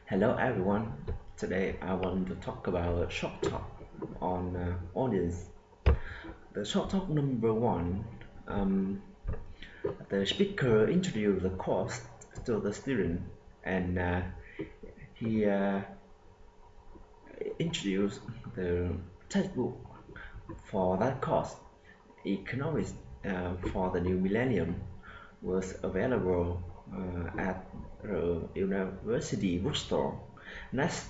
Hello everyone. Today I want to talk about short talk on audience. The short talk number one. Um, the speaker introduced the course to the student, and he introduced the textbook for that course. Economics for the new millennium was available at the university bookstore. Next,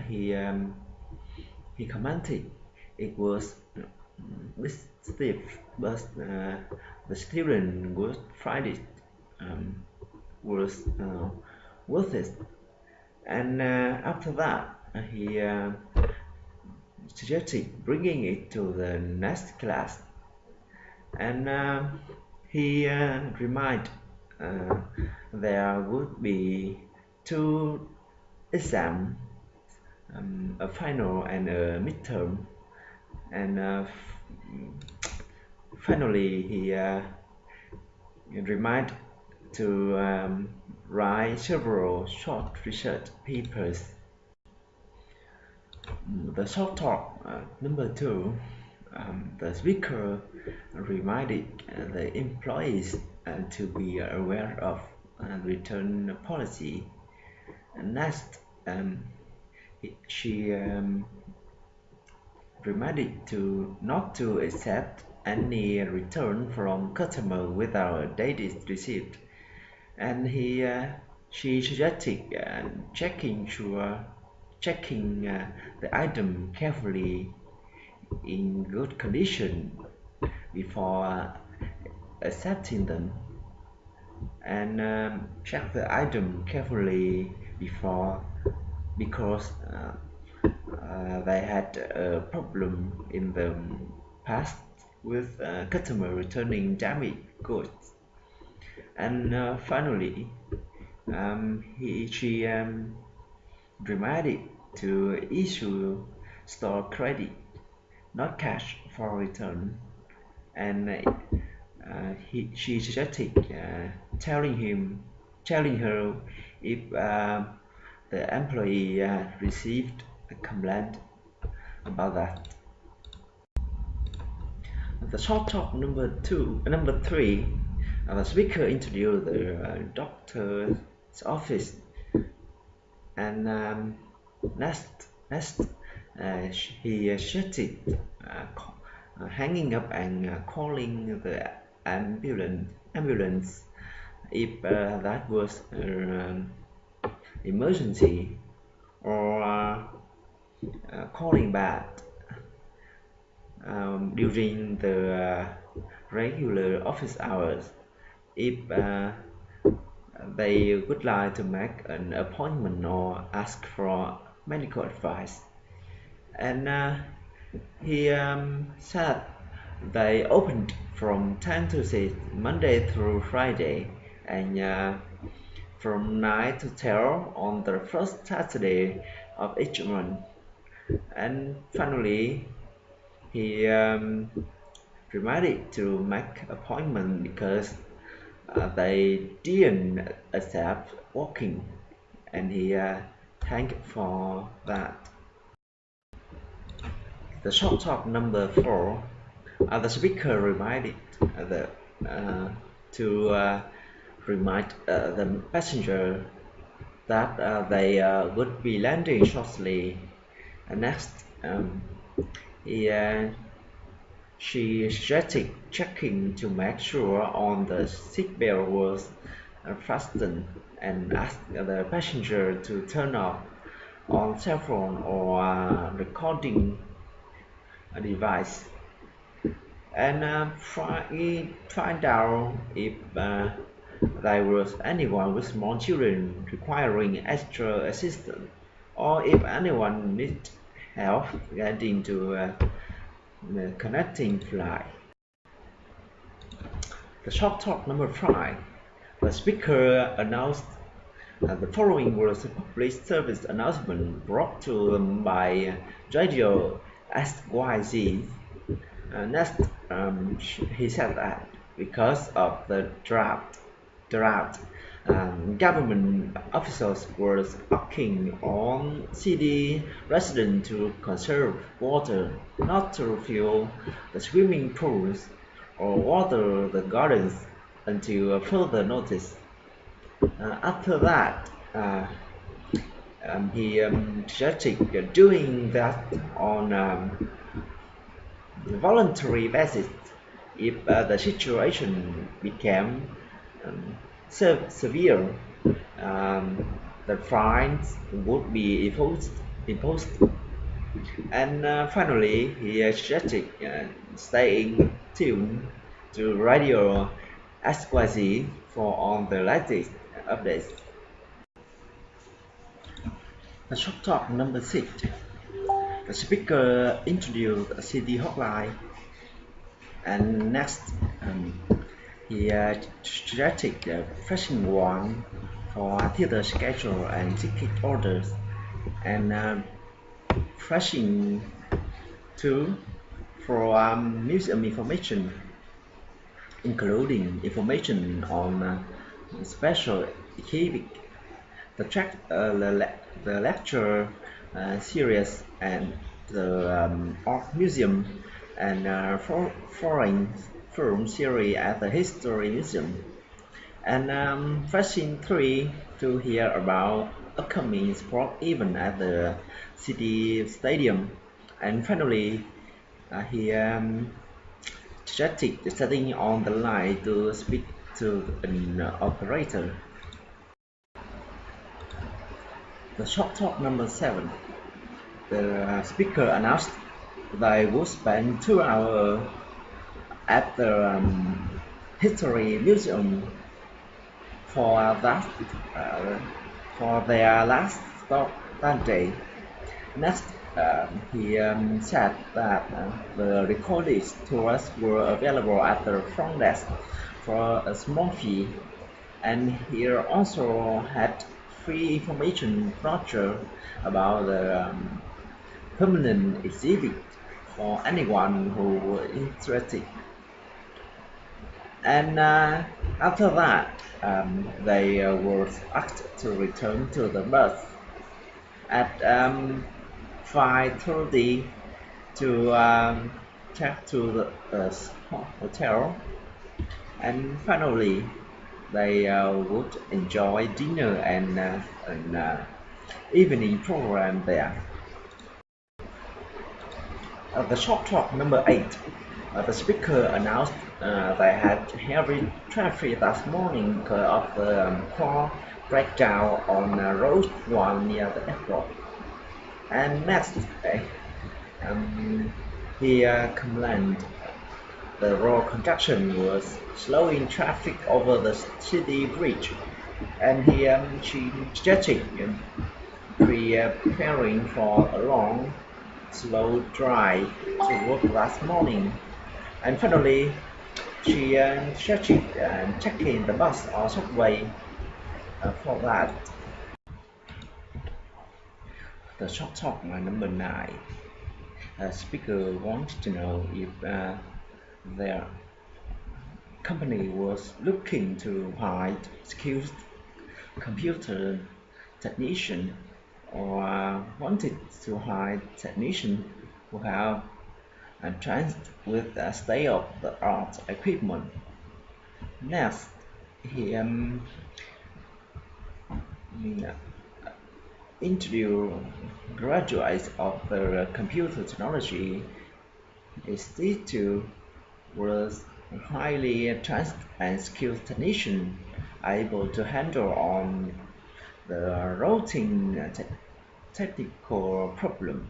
he um, he commented it was bit stiff, but the student would find it um, was worth it. And after that, he suggested bringing it to the next class. And he reminded uh, there would be two exams, a final and a midterm. And finally, he reminded to write several short research papers. The short talk number two, the speaker reminded the employees to be aware of return policy. And next, she reminded to not to accept any return from customer without a date receipt. And she suggested checking the item carefully in good condition before accepting them, and check the item carefully before because they had a problem in the past with customer returning damaged goods. And finally, she reminded to issue store credit, not cash, for return. And she suggested telling her if the employee received a complaint about that. The short talk number three, the speaker introduced the doctor's office, and next he suggested hanging up and calling the ambulance if that was an emergency, or calling back during the regular office hours if they would like to make an appointment or ask for medical advice. And he said they opened from 10 to 6 Monday through Friday, and from 9 to 12 on the first Saturday of each month. And finally, he reminded to make appointment because they didn't accept walking, and he thanked for that. The short talk number four, the speaker reminded to remind the passenger that they would be landing shortly. Next, he she suggested checking to make sure on the seatbelt was fastened, and asked the passenger to turn off on cell phone or recording device, and find out if there was anyone with small children requiring extra assistance, or if anyone needs help getting to the connecting flight. The short talk number five, the speaker announced the following was a public service announcement brought to them by Radio XYZ. Next, he said that because of the drought, Government officials were asking on city residents to conserve water, not to fill the swimming pools or water the gardens until further notice. After that, he suggested doing that on voluntary basis if the situation became um, severe. um, the fines would be imposed. And finally, he suggested staying tuned to Radio XYZ for all the latest updates. The shop talk number 6. The speaker introduced a city hotline, and next um, he suggested pressing 1 for theater schedule and ticket orders, and pressing 2 for museum information, including information on special exhibit, the lecture series, and the art museum, and foreign film series at the history museum, and pressing 3 to hear about upcoming sport event at the city stadium, and finally he suggested setting on the line to speak to an operator. The shop talk number 7. The speaker announced they would spend 2 hours at the history museum for that uh, for their last stop that day. Next, he said that the recorded tours were available at the front desk for a small fee, and he also had free information brochure about the permanent exhibit for anyone who were interested. And after that, they were asked to return to the bus at 5:30 to check to the hotel, and finally they would enjoy dinner and an evening program there. The shop talk number 8. The speaker announced they had heavy traffic that morning because of the car breakdown on Road 1 near the airport. And next, he complained the road construction was slowing traffic over the city bridge, and she suggested preparing for a long, slow drive to work last morning. And finally, she suggested checking the bus or subway for that. The short talk number 9. Speaker wanted to know if their company was looking to hire skilled computer technician, or wanted to hire technicians who have trained with state-of-the-art equipment. Next, he introduced graduates of the Computer Technology Institute was highly trained and skilled technician able to handle on the routing technical problem.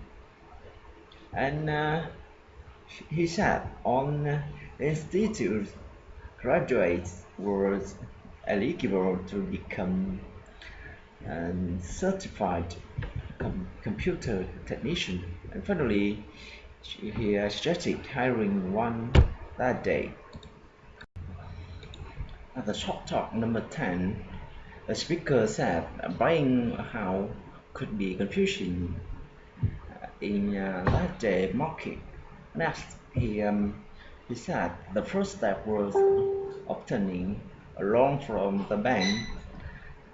And he said on the institute graduates were eligible to become a certified computer technician, and finally he suggested hiring one that day. At the shop talk number 10, the speaker said buying a house could be confusing in that day market. Next, he said the first step was obtaining a loan from the bank,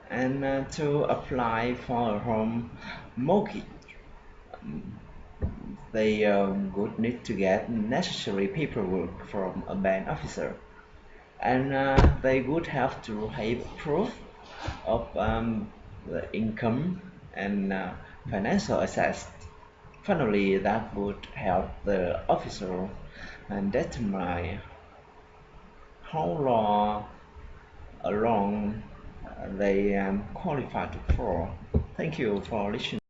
and to apply for a home mortgage. They would need to get necessary paperwork from a bank officer, and they would have to have proof of the income and financial assets. Finally, that would help the officer and determine how long they qualified for. Thank you for listening.